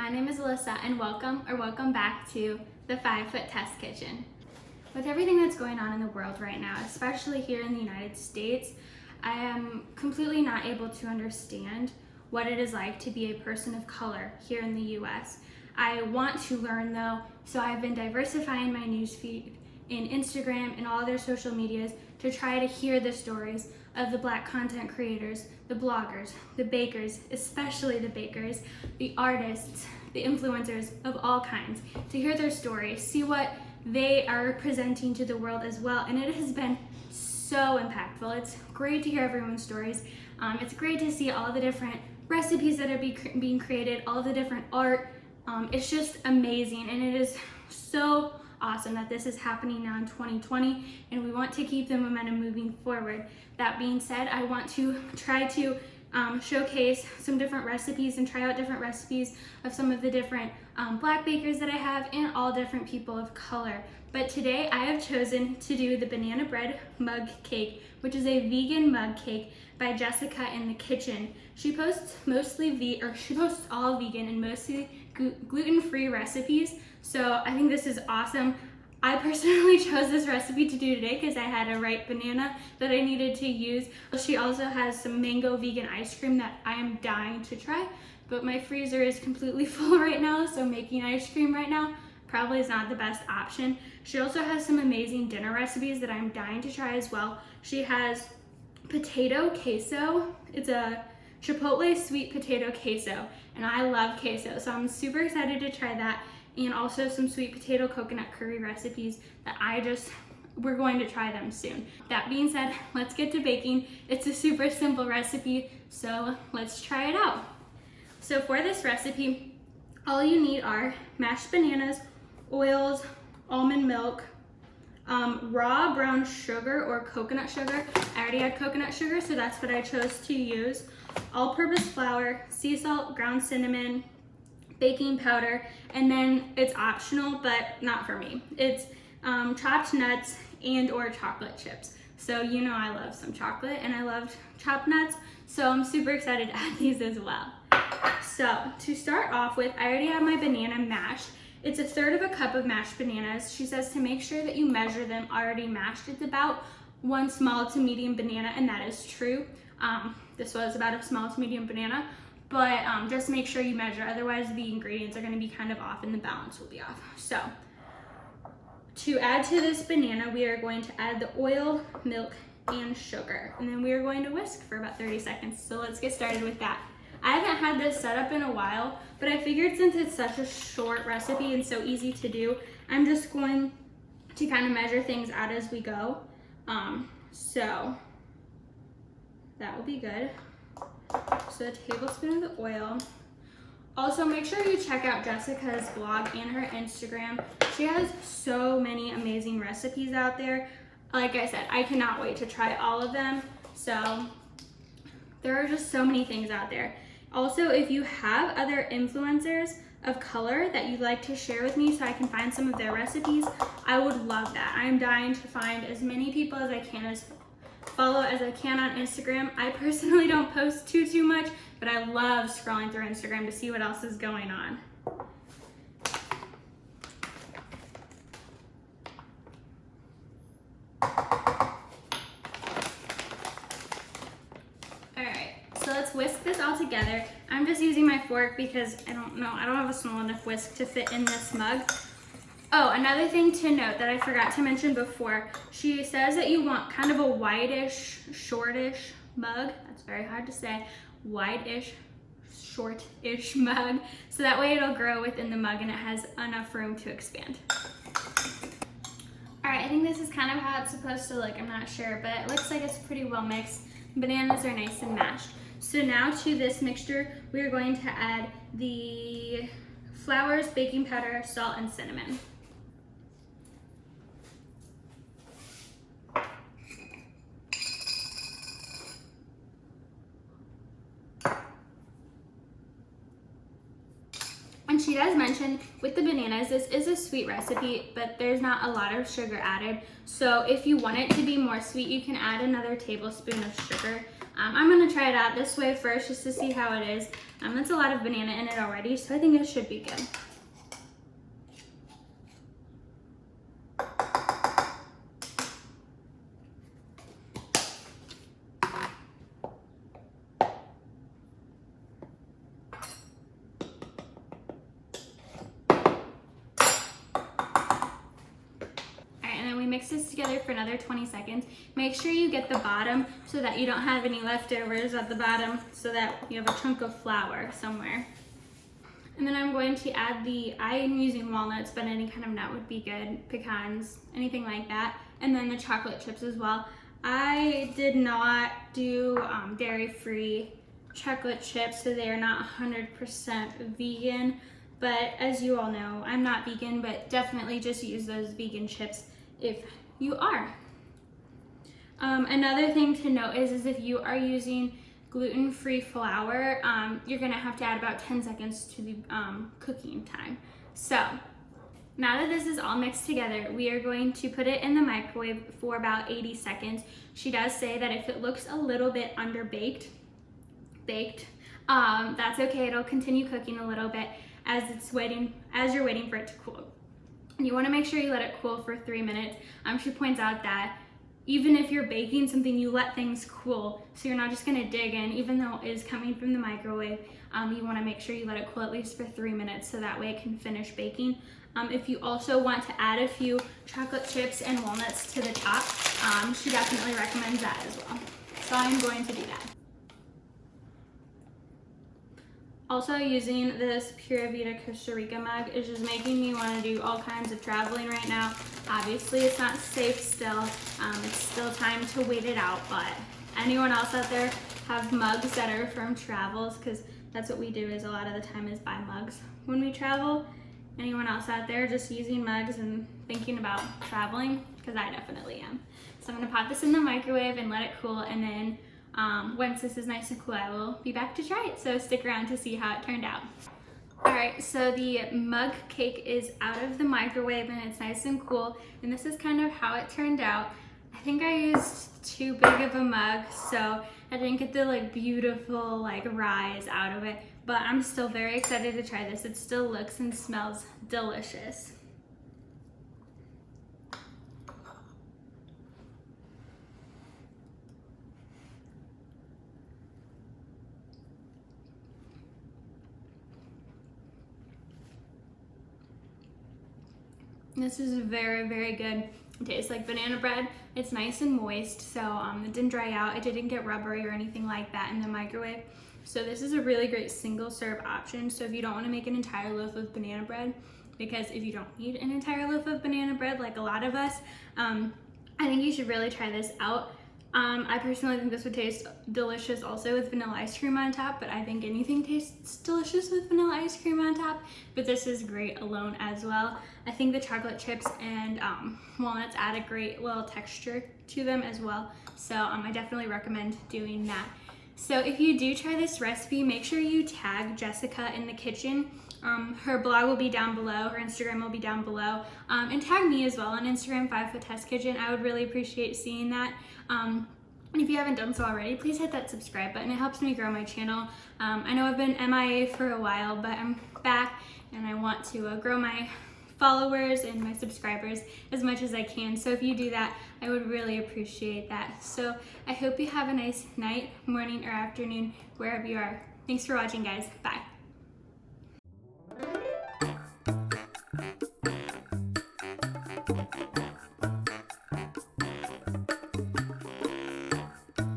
my name is Alyssa and welcome back to the 5-Foot Test Kitchen. With everything that's going on in the world right now, especially here in the United States, I am completely not able to understand what it is like to be a person of color here in the US. I want to learn though, so I've been diversifying my newsfeed in Instagram and all other social medias to try to hear the stories of the Black content creators, the bloggers, the bakers, especially the bakers, the artists, the influencers of all kinds, to hear their stories, see what they are presenting to the world as well. And it has been so impactful. It's great to hear everyone's stories. It's great to see all the different recipes that are being created, all the different art. It's just amazing, and it is so awesome that this is happening now in 2020, and we want to keep the momentum moving forward. That being said, I want to try to showcase some different recipes and try out different recipes of some of the different Black bakers that I have and all different people of color. But today I have chosen to do the banana bread mug cake, which is a vegan mug cake by Jessica in the Kitchen. She posts she posts all vegan and mostly gluten-free recipes. So I think this is awesome. I personally chose this recipe to do today because I had a ripe banana that I needed to use. She also has some mango vegan ice cream that I am dying to try, but my freezer is completely full right now, so making ice cream right now probably is not the best option. She also has some amazing dinner recipes that I'm dying to try as well. She has potato queso. It's a chipotle sweet potato queso, and I love queso, so I'm super excited to try that. And also some sweet potato coconut curry recipes that we're going to try them soon. That being said, let's get to baking. It's a super simple recipe, so let's try it out. So for this recipe, all you need are mashed bananas, oils, almond milk, raw brown sugar or coconut sugar. I already had coconut sugar, so that's what I chose to use. All-purpose flour, sea salt, ground cinnamon, baking powder, and then it's optional, but not for me. It's chopped nuts and or chocolate chips. So you know I love some chocolate and I loved chopped nuts, so I'm super excited to add these as well. So to start off with, I already have my banana mashed. It's 1/3 cup of mashed bananas. She says to make sure that you measure them already mashed. It's about 1 small to medium banana, and that is true. This was about a small to medium banana, but just make sure you measure, otherwise the ingredients are going to be kind of off and the balance will be off. So to add to this banana, we are going to add the oil, milk, and sugar, and then we are going to whisk for about 30 seconds. So let's get started with that. I haven't had this set up in a while, but I figured since it's such a short recipe and so easy to do, I'm just going to kind of measure things out as we go. So that will be good. So a tablespoon of the oil. Also, make sure you check out Jessica's blog and her Instagram. She has so many amazing recipes out there. Like I said, I cannot wait to try all of them. So there are just so many things out there. Also, if you have other influencers of color that you'd like to share with me so I can find some of their recipes, I would love that. I'm dying to find as many people as I can, follow as I can on Instagram. I personally don't post too much, but I love scrolling through Instagram to see what else is going on. Alright, so let's whisk this all together. I'm just using my fork because I don't have a small enough whisk to fit in this mug. Oh, another thing to note that I forgot to mention before, she says that you want kind of a wide-ish, short-ish mug. That's very hard to say. Wide-ish, short-ish mug. So that way it'll grow within the mug and it has enough room to expand. All right, I think this is kind of how it's supposed to look. I'm not sure, but it looks like it's pretty well mixed. Bananas are nice and mashed. So now to this mixture, we are going to add the flours, baking powder, salt, and cinnamon. And she does mention with the bananas, this is a sweet recipe, but there's not a lot of sugar added. So if you want it to be more sweet, you can add another tablespoon of sugar. I'm gonna try it out this way first just to see how it is. It's a lot of banana in it already, so I think it should be good. Mix this together for another 20 seconds. Make sure you get the bottom so that you don't have any leftovers at the bottom, so that you have a chunk of flour somewhere. And then I'm going to add I'm using walnuts, but any kind of nut would be good, pecans, anything like that. And then the chocolate chips as well. I did not do dairy-free chocolate chips, so they are not 100% vegan. But as you all know, I'm not vegan, but definitely just use those vegan chips if you are. Another thing to note is if you are using gluten-free flour, you're gonna have to add about 10 seconds to the cooking time. So now that this is all mixed together, we are going to put it in the microwave for about 80 seconds. She does say that if it looks a little bit underbaked, that's okay. It'll continue cooking a little bit as you're waiting for it to cool. You want to make sure you let it cool for 3 minutes. She points out that even if you're baking something, you let things cool. So you're not just going to dig in, even though it is coming from the microwave. You want to make sure you let it cool at least for 3 minutes so that way it can finish baking. If you also want to add a few chocolate chips and walnuts to the top, she definitely recommends that as well. So I'm going to do that. Also, using this Pura Vida Costa Rica mug is just making me want to do all kinds of traveling right now. Obviously, it's not safe still. It's still time to wait it out, but anyone else out there have mugs that are from travels? Because that's what we do, is a lot of the time is buy mugs when we travel. Anyone else out there just using mugs and thinking about traveling? Because I definitely am. So I'm going to pop this in the microwave and let it cool, and then once this is nice and cool, I will be back to try it. So stick around to see how it turned out. All right, so the mug cake is out of the microwave and it's nice and cool. And this is kind of how it turned out. I think I used too big of a mug, so I didn't get the beautiful rise out of it. But I'm still very excited to try this. It still looks and smells delicious. This is very, very good. It tastes like banana bread. It's nice and moist, so it didn't dry out. It didn't get rubbery or anything like that in the microwave. So this is a really great single serve option. So if you don't want to make an entire loaf of banana bread, because if you don't need an entire loaf of banana bread like a lot of us, I think you should really try this out. I personally think this would taste delicious also with vanilla ice cream on top, but I think anything tastes delicious with vanilla ice cream on top, but this is great alone as well. I think the chocolate chips and walnuts add a great little texture to them as well, so I definitely recommend doing that. So if you do try this recipe, make sure you tag Jessica in the kitchen. Her blog will be down below, her Instagram will be down below, and tag me as well on Instagram, 5 Foot Test Kitchen. I would really appreciate seeing that. And if you haven't done so already, please hit that subscribe button. It helps me grow my channel. I know I've been MIA for a while, but I'm back and I want to grow my followers and my subscribers as much as I can. So if you do that, I would really appreciate that. So I hope you have a nice night, morning, or afternoon, wherever you are. Thanks for watching, guys. Bye.